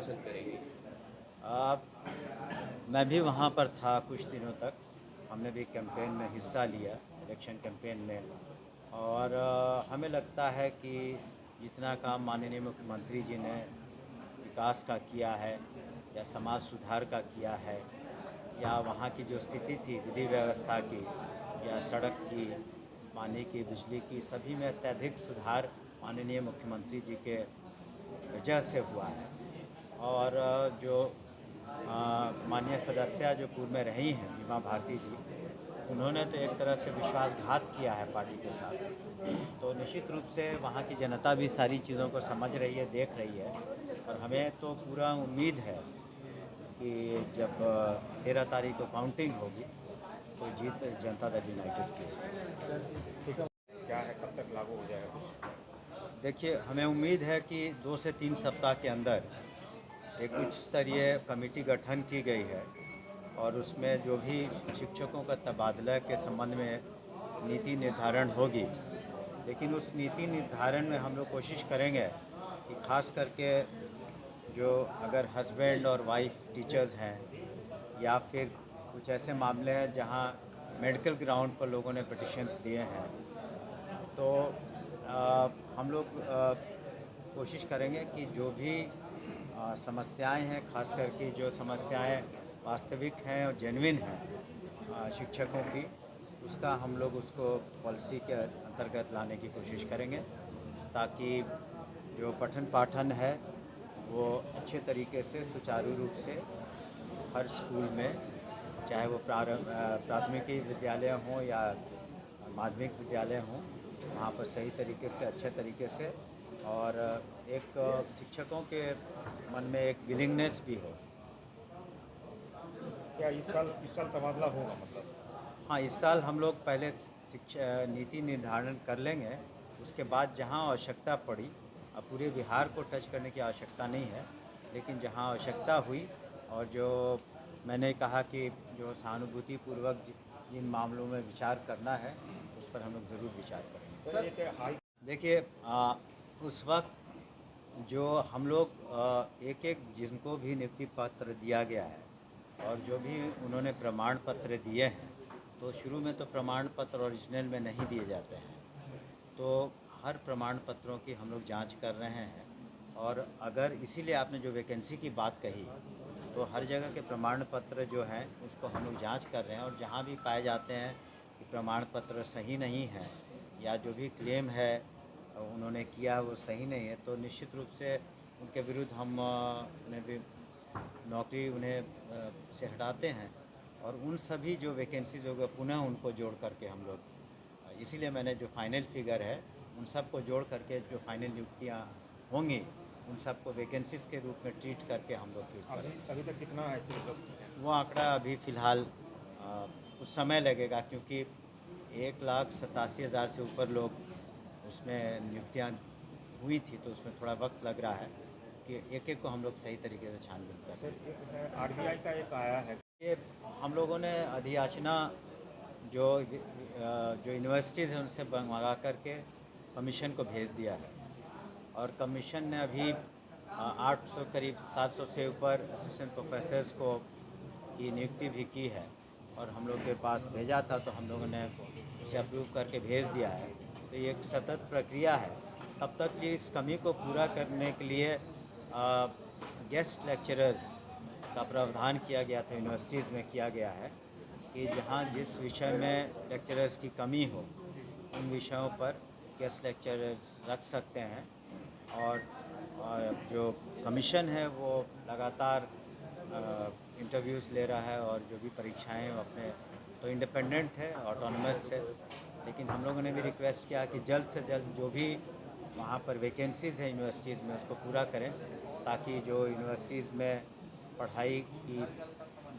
पसंद करेंगे? आ, मैं भी वहाँ पर था कुछ दिनों तक। हमने भी कैंपेन में हिस्सा लिया, इलेक्शन कैंपेन में। और हमें लगता है कि जितना काम माननीय मुख्यमंत्री जी ने विकास का किया है या समाज सुधार का किया है या वहाँ की जो स्थिति थी विधि व्यवस्था की या सड़क की, पानी की, बिजली की, सभी में अत्यधिक सुधार माननीय मुख्यमंत्री जी के वजह से हुआ है। और जो माननीय सदस्य जो पूर्व में रही हैं बीमा भारती जी, उन्होंने तो एक तरह से विश्वासघात किया है पार्टी के साथ। तो निश्चित रूप से वहाँ की जनता भी सारी चीज़ों को समझ रही है, देख रही है। और हमें तो पूरा उम्मीद है कि जब 13 तारीख को काउंटिंग होगी तो जीत जनता दल यूनाइटेड की होगी। क्या है, कब तक लागू हो जाएगा कुछ? देखिए, हमें उम्मीद है कि 2 से 3 सप्ताह के अंदर एक उच्च स्तरीय कमेटी गठन की गई है और उसमें जो भी शिक्षकों का तबादला के संबंध में नीति निर्धारण होगी। लेकिन उस नीति निर्धारण में हम लोग कोशिश करेंगे कि खास करके जो अगर हस्बैंड और वाइफ टीचर्स हैं या फिर कुछ ऐसे मामले हैं जहां मेडिकल ग्राउंड पर लोगों ने पिटिशन्स दिए हैं, तो हम लोग कोशिश करेंगे कि जो भी समस्याएं हैं, खास करके जो समस्याएं वास्तविक हैं और जेन्युइन हैं शिक्षकों की, उसका हम लोग उसको पॉलिसी के अंतर्गत लाने की कोशिश करेंगे ताकि जो पठन पाठन है वो अच्छे तरीके से सुचारू रूप से हर स्कूल में, चाहे वो प्राथमिक विद्यालय हों या माध्यमिक विद्यालय हों, वहाँ पर सही तरीके से, अच्छे तरीके से, और एक शिक्षकों के मन में एक विलिंगनेस भी हो। क्या इस साल तबादला होगा मतलब? हाँ, इस साल हम लोग पहले शिक्षा नीति निर्धारण कर लेंगे। उसके बाद जहाँ आवश्यकता पड़ी, अब पूरे बिहार को टच करने की आवश्यकता नहीं है, लेकिन जहाँ आवश्यकता हुई और जो मैंने कहा कि जो सहानुभूतिपूर्वक जिन मामलों में विचार करना है उस पर हम लोग ज़रूर विचार करेंगे। सर, एक हाई देखिए, उस वक्त जो हम लोग एक एक जिनको भी नियुक्ति पत्र दिया गया है और जो भी उन्होंने प्रमाण पत्र दिए हैं, तो शुरू में तो प्रमाण पत्र ओरिजिनल में नहीं दिए जाते हैं। तो हर प्रमाण पत्रों की हम लोग जांच कर रहे हैं। और अगर इसीलिए आपने जो वैकेंसी की बात कही, तो हर जगह के प्रमाण पत्र जो हैं उसको हम लोग जांच कर रहे हैं। और जहां भी पाए जाते हैं कि प्रमाण पत्र सही नहीं है या जो भी क्लेम है उन्होंने किया वो सही नहीं है, तो निश्चित रूप से उनके विरुद्ध हम उन्हें भी नौकरी से हटाते हैं। और उन सभी जो वैकेंसीज होगा पुनः उनको जोड़ करके हम लोग, इसीलिए मैंने जो फाइनल फिगर है उन सब को जोड़ करके जो फाइनल नियुक्तियाँ होंगी उन सबको वैकेंसीज के रूप में ट्रीट करके हम लोग फिर करेंगे। अभी तक कितना ऐसे लोग? वो आंकड़ा अभी फ़िलहाल कुछ समय लगेगा, क्योंकि 1,87,000 से ऊपर लोग उसमें नियुक्तियाँ हुई थी, तो उसमें थोड़ा वक्त लग रहा है कि एक एक को हम लोग सही तरीके से छानबीन कर सर, रहे हैं। एक आरबीआई का एक आया है। ये हम लोगों ने अधियाचना जो यूनिवर्सिटीज़ हैं उनसे मंगा करके कमीशन को भेज दिया है। और कमीशन ने अभी 800 करीब 700 से ऊपर असिस्टेंट प्रोफेसर्स को की नियुक्ति भी की है। और हम लोग के पास भेजा था तो हम लोगों ने उसे अप्रूव करके भेज दिया है। तो ये एक सतत प्रक्रिया है। तब तक कि इस कमी को पूरा करने के लिए गेस्ट लेक्चरर्स का प्रावधान किया गया था, यूनिवर्सिटीज़ में किया गया है कि जहाँ जिस विषय में लेक्चरर्स की कमी हो उन विषयों पर गेस्ट लेक्चरर्स रख सकते हैं। और जो कमीशन है वो लगातार इंटरव्यूज़ ले रहा है और जो भी परीक्षाएं वो अपने तो इंडिपेंडेंट है, ऑटोनमस है। लेकिन हम लोगों ने भी रिक्वेस्ट किया कि जल्द से जल्द जो भी वहाँ पर वैकेंसीज़ है यूनिवर्सिटीज़ में उसको पूरा करें, ताकि जो यूनिवर्सिटीज़ में पढ़ाई की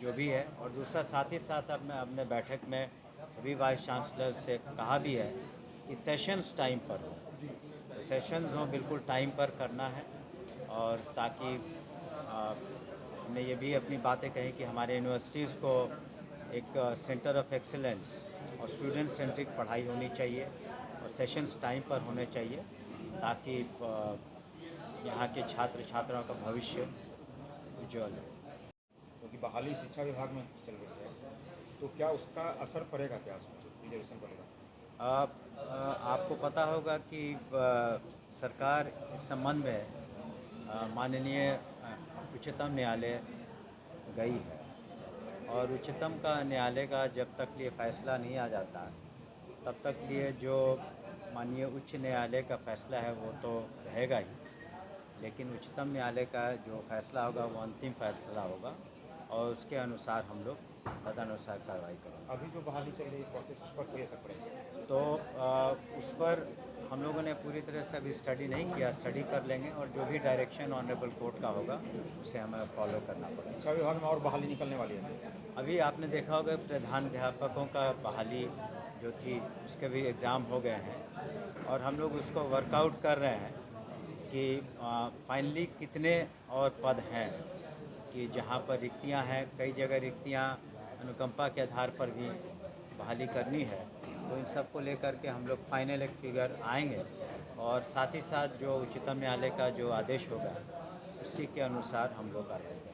जो भी है। और दूसरा साथ ही साथ अब मैं अपने बैठक में सभी वाइस चांसलर्स से कहा भी है कि सेशंस टाइम पर हो, तो सेशंस हो बिल्कुल टाइम पर करना है। और ताकि हमने ये भी अपनी बातें कही कि हमारे यूनिवर्सिटीज़ को एक सेंटर ऑफ एक्सीलेंस और स्टूडेंट सेंट्रिक पढ़ाई होनी चाहिए और सेशंस टाइम पर होने चाहिए, ताकि यहाँ के छात्र छात्राओं का भविष्य उज्ज्वल है। क्योंकि बहाली शिक्षा विभाग में चल रही है, तो क्या उसका असर पड़ेगा, क्या उसमें रिजर्वेशन पड़ेगा? आपको पता होगा कि सरकार इस संबंध में माननीय उच्चतम न्यायालय गई है, और उच्चतम का न्यायालय का जब तक लिए फैसला नहीं आ जाता तब तक लिए जो माननीय उच्च न्यायालय का फैसला है वो तो रहेगा ही, लेकिन उच्चतम न्यायालय का जो फैसला होगा वो अंतिम फैसला होगा, और उसके अनुसार हम लोग तदनुसार कार्रवाई करेंगे। अभी जो बहाली चल रही है प्रोसेस, उस पर कोई असर पड़ेगा? तो उस पर हम लोगों ने पूरी तरह से अभी स्टडी नहीं किया, स्टडी कर लेंगे, और जो भी डायरेक्शन ऑनरेबल कोर्ट का होगा उसे हमें फॉलो करना पड़ेगा। शिक्षा विभाग में और बहाली निकलने वाली है? अभी आपने देखा होगा प्रधानाध्यापकों का बहाली जो थी उसके भी एग्ज़ाम हो गए हैं, और हम लोग उसको वर्कआउट कर रहे हैं कि फाइनली कितने और पद हैं, कि जहाँ पर रिक्तियाँ हैं, कई जगह रिक्तियाँ अनुकंपा के आधार पर भी बहाली करनी है, तो इन सब को लेकर के हम लोग फाइनल एक फिगर आएंगे, और साथ ही साथ जो उच्चतम न्यायालय का जो आदेश होगा उसी के अनुसार हम लोग कार्रवाई करेंगे।